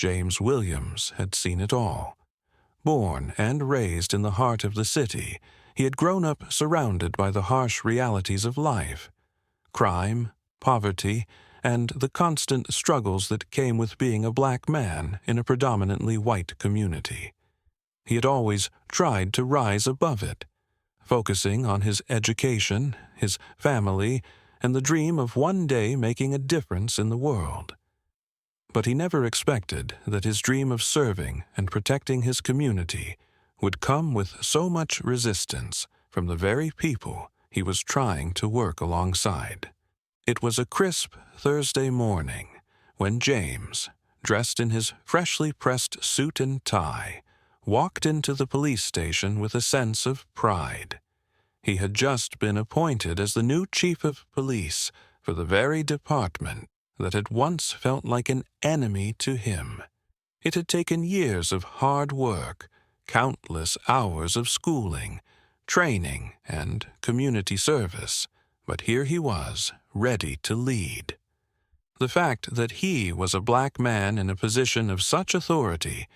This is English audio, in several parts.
James Williams had seen it all. Born and raised in the heart of the city, he had grown up surrounded by the harsh realities of life: crime, poverty, and the constant struggles that came with being a black man in a predominantly white community. He had always tried to rise above it, focusing on his education, his family, and the dream of one day making a difference in the world. But he never expected that his dream of serving and protecting his community would come with so much resistance from the very people he was trying to work alongside. It was a crisp Thursday morning when James, dressed in his freshly pressed suit and tie, walked into the police station with a sense of pride. He had just been appointed as the new chief of police for the very department that had once felt like an enemy to him. It had taken years of hard work, countless hours of schooling, training, and community service, but here he was, ready to lead. The fact that he was a black man in a position of such authority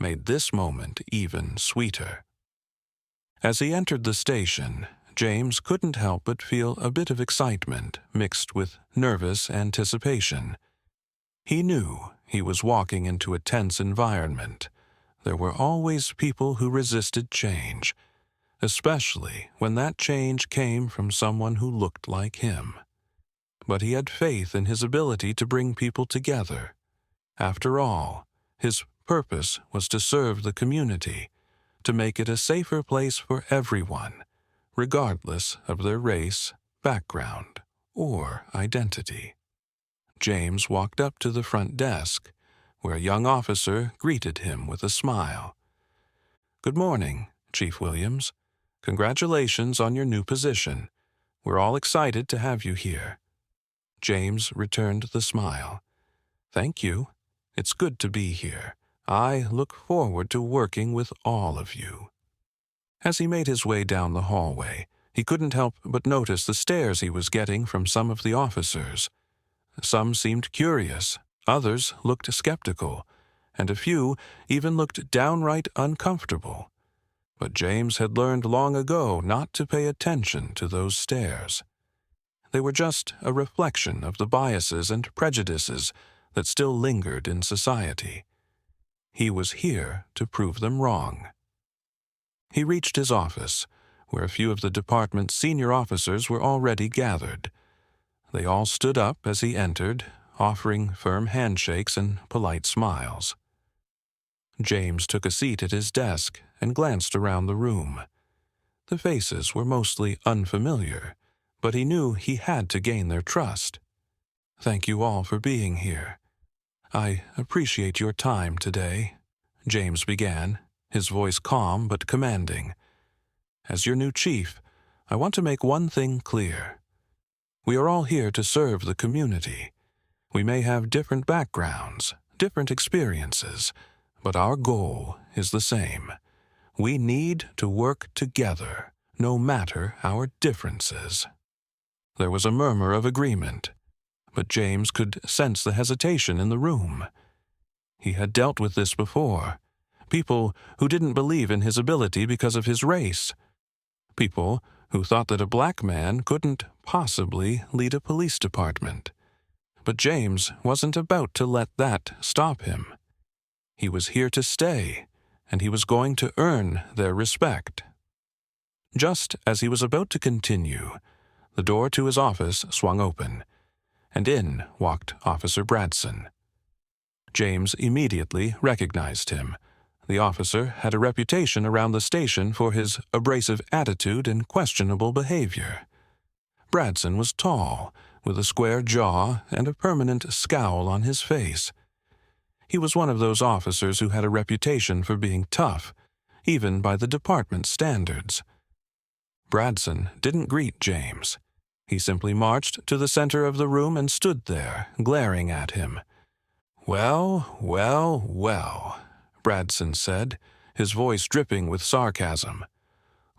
made this moment even sweeter. As he entered the station, James couldn't help but feel a bit of excitement mixed with nervous anticipation. He knew he was walking into a tense environment. There were always people who resisted change, especially when that change came from someone who looked like him. But he had faith in his ability to bring people together. After all, his purpose was to serve the community, to make it a safer place for everyone, regardless of their race, background, or identity. James walked up to the front desk, where a young officer greeted him with a smile. "Good morning, Chief Williams. Congratulations on your new position. We're all excited to have you here." James returned the smile. "Thank you. It's good to be here. I look forward to working with all of you." As he made his way down the hallway, he couldn't help but notice the stares he was getting from some of the officers. Some seemed curious, others looked skeptical, and a few even looked downright uncomfortable. But James had learned long ago not to pay attention to those stares. They were just a reflection of the biases and prejudices that still lingered in society. He was here to prove them wrong. He reached his office, where a few of the department's senior officers were already gathered. They all stood up as he entered, offering firm handshakes and polite smiles. James took a seat at his desk and glanced around the room. The faces were mostly unfamiliar, but he knew he had to gain their trust. "Thank you all for being here. I appreciate your time today," James began, his voice calm but commanding. "As your new chief, I want to make one thing clear. We are all here to serve the community. We may have different backgrounds, different experiences, but our goal is the same. We need to work together, no matter our differences." There was a murmur of agreement, but James could sense the hesitation in the room. He had dealt with this before. People who didn't believe in his ability because of his race. People who thought that a black man couldn't possibly lead a police department. But James wasn't about to let that stop him. He was here to stay, and he was going to earn their respect. Just as he was about to continue, the door to his office swung open, and in walked Officer Bradson. James immediately recognized him. The officer had a reputation around the station for his abrasive attitude and questionable behavior. Bradson was tall, with a square jaw and a permanent scowl on his face. He was one of those officers who had a reputation for being tough, even by the department's standards. Bradson didn't greet James. He simply marched to the center of the room and stood there, glaring at him. "Well, well, well," Bradson said, his voice dripping with sarcasm.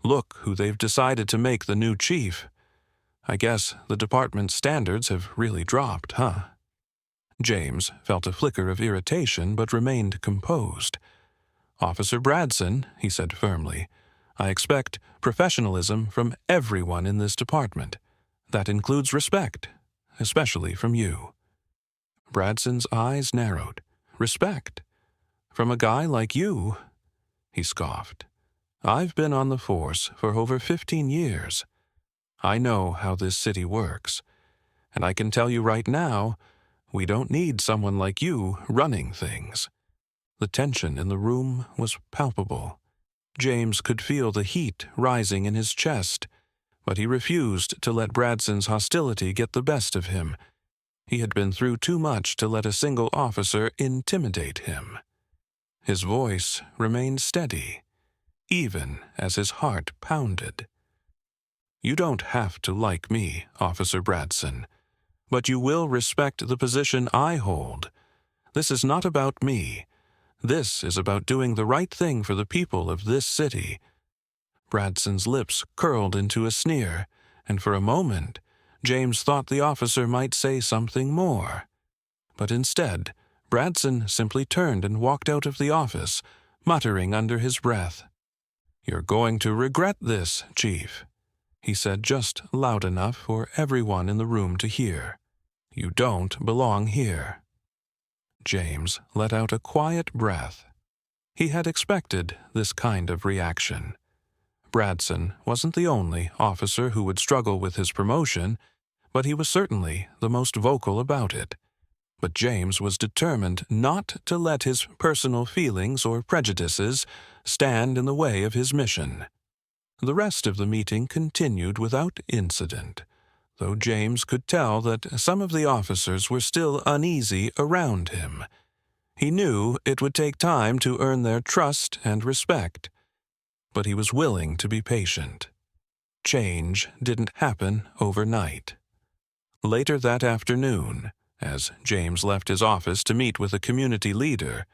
"Look who they've decided to make the new chief. I guess the department's standards have really dropped, huh?" James felt a flicker of irritation but remained composed. "Officer Bradson," he said firmly, "I expect professionalism from everyone in this department. That includes respect, especially from you." Bradson's eyes narrowed. "Respect? From a guy like you?" He scoffed. "I've been on the force for over 15 years. I know how this city works. And I can tell you right now, we don't need someone like you running things." The tension in the room was palpable. James could feel the heat rising in his chest, but he refused to let Bradson's hostility get the best of him. He had been through too much to let a single officer intimidate him. His voice remained steady, even as his heart pounded. "You don't have to like me, Officer Bradson, but you will respect the position I hold. This is not about me. This is about doing the right thing for the people of this city." Bradson's lips curled into a sneer, and for a moment, James thought the officer might say something more. But instead, Bradson simply turned and walked out of the office, muttering under his breath. "You're going to regret this, Chief," he said just loud enough for everyone in the room to hear. "You don't belong here." James let out a quiet breath. He had expected this kind of reaction. Bradson wasn't the only officer who would struggle with his promotion, but he was certainly the most vocal about it. But James was determined not to let his personal feelings or prejudices stand in the way of his mission. The rest of the meeting continued without incident, though James could tell that some of the officers were still uneasy around him. He knew it would take time to earn their trust and respect, but he was willing to be patient. Change didn't happen overnight. Later that afternoon, as James left his office to meet with a community leader,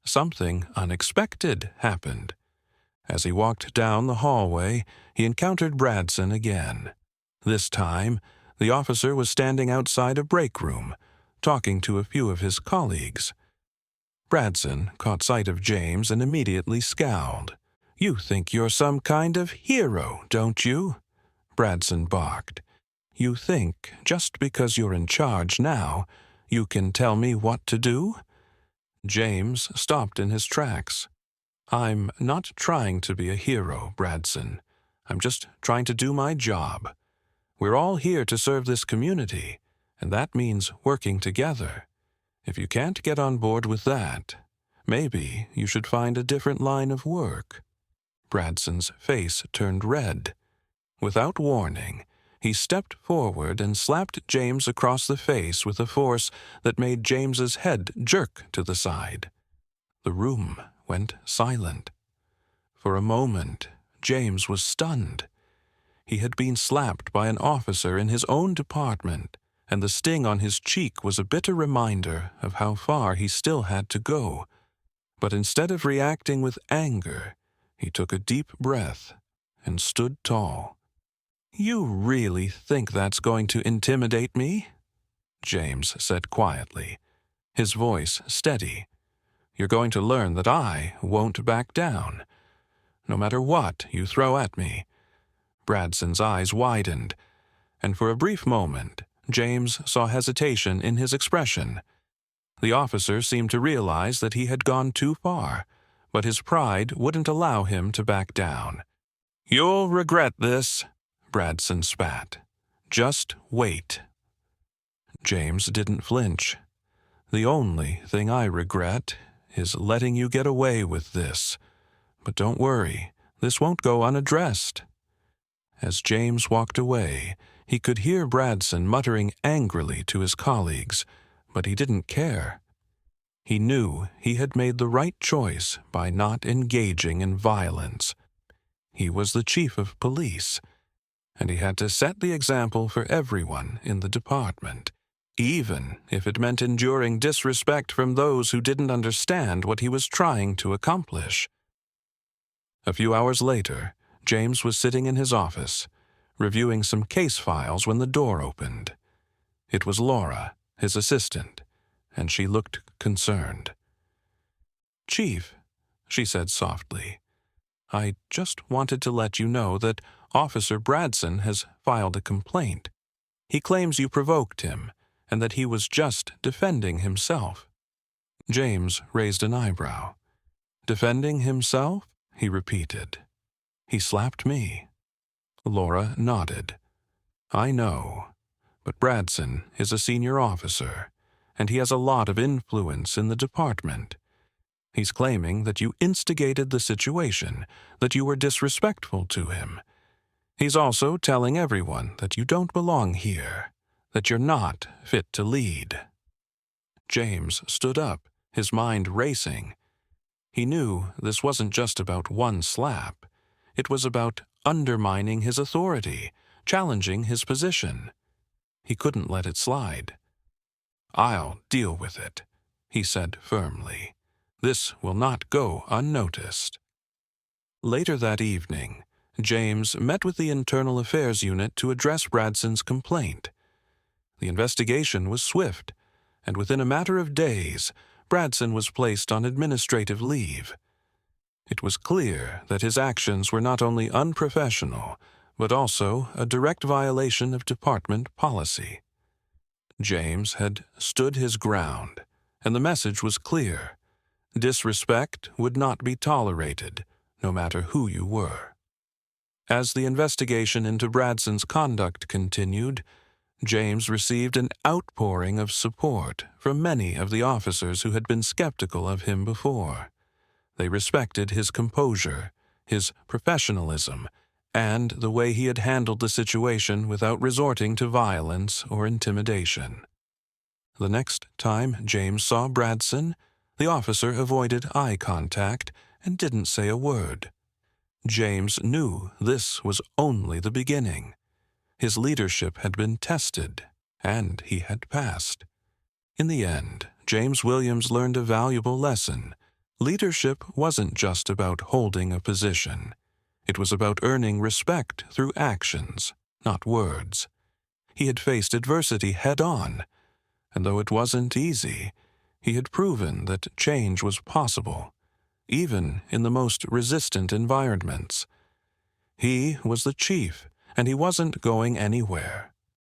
something unexpected happened. As he walked down the hallway, he encountered Bradson again. This time, the officer was standing outside a break room, talking to a few of his colleagues. Bradson caught sight of James and immediately scowled. "You think you're some kind of hero, don't you?" Bradson barked. "You think just because you're in charge now, you can tell me what to do?" James stopped in his tracks. "I'm not trying to be a hero, Bradson. I'm just trying to do my job. We're all here to serve this community, and that means working together. If you can't get on board with that, maybe you should find a different line of work." Bradson's face turned red. Without warning, he stepped forward and slapped James across the face with a force that made James's head jerk to the side. The room went silent. For a moment, James was stunned. He had been slapped by an officer in his own department, and the sting on his cheek was a bitter reminder of how far he still had to go. But instead of reacting with anger, he took a deep breath and stood tall. "You really think that's going to intimidate me?" James said quietly, his voice steady. "You're going to learn that I won't back down, no matter what you throw at me." Bradson's eyes widened, and for a brief moment, James saw hesitation in his expression. The officer seemed to realize that he had gone too far, but his pride wouldn't allow him to back down. "You'll regret this," Bradson spat. "Just wait." James didn't flinch. "The only thing I regret is letting you get away with this. But don't worry, this won't go unaddressed." As James walked away, he could hear Bradson muttering angrily to his colleagues, but he didn't care. He knew he had made the right choice by not engaging in violence. He was the chief of police, and he had to set the example for everyone in the department, even if it meant enduring disrespect from those who didn't understand what he was trying to accomplish. A few hours later, James was sitting in his office, reviewing some case files when the door opened. It was Laura, his assistant, and she looked concerned. "Chief," she said softly, "I just wanted to let you know that Officer Bradson has filed a complaint. He claims you provoked him, and that he was just defending himself." James raised an eyebrow. "Defending himself?" he repeated. "He slapped me." Laura nodded. "I know, but Bradson is a senior officer, and he has a lot of influence in the department. He's claiming that you instigated the situation, that you were disrespectful to him. He's also telling everyone that you don't belong here, that you're not fit to lead." James stood up, his mind racing. He knew this wasn't just about one slap. It was about undermining his authority, challenging his position. He couldn't let it slide. "I'll deal with it," he said firmly. "This will not go unnoticed." Later that evening, James met with the Internal Affairs Unit to address Bradson's complaint. The investigation was swift, and within a matter of days, Bradson was placed on administrative leave. It was clear that his actions were not only unprofessional, but also a direct violation of department policy. James had stood his ground, and the message was clear. Disrespect would not be tolerated, no matter who you were. As the investigation into Bradson's conduct continued, James received an outpouring of support from many of the officers who had been skeptical of him before. They respected his composure, his professionalism, and the way he had handled the situation without resorting to violence or intimidation. The next time James saw Bradson, the officer avoided eye contact and didn't say a word. James knew this was only the beginning. His leadership had been tested, and he had passed. In the end, James Williams learned a valuable lesson. Leadership wasn't just about holding a position. It was about earning respect through actions, not words. He had faced adversity head-on, and though it wasn't easy, he had proven that change was possible, even in the most resistant environments. He was the chief, and he wasn't going anywhere.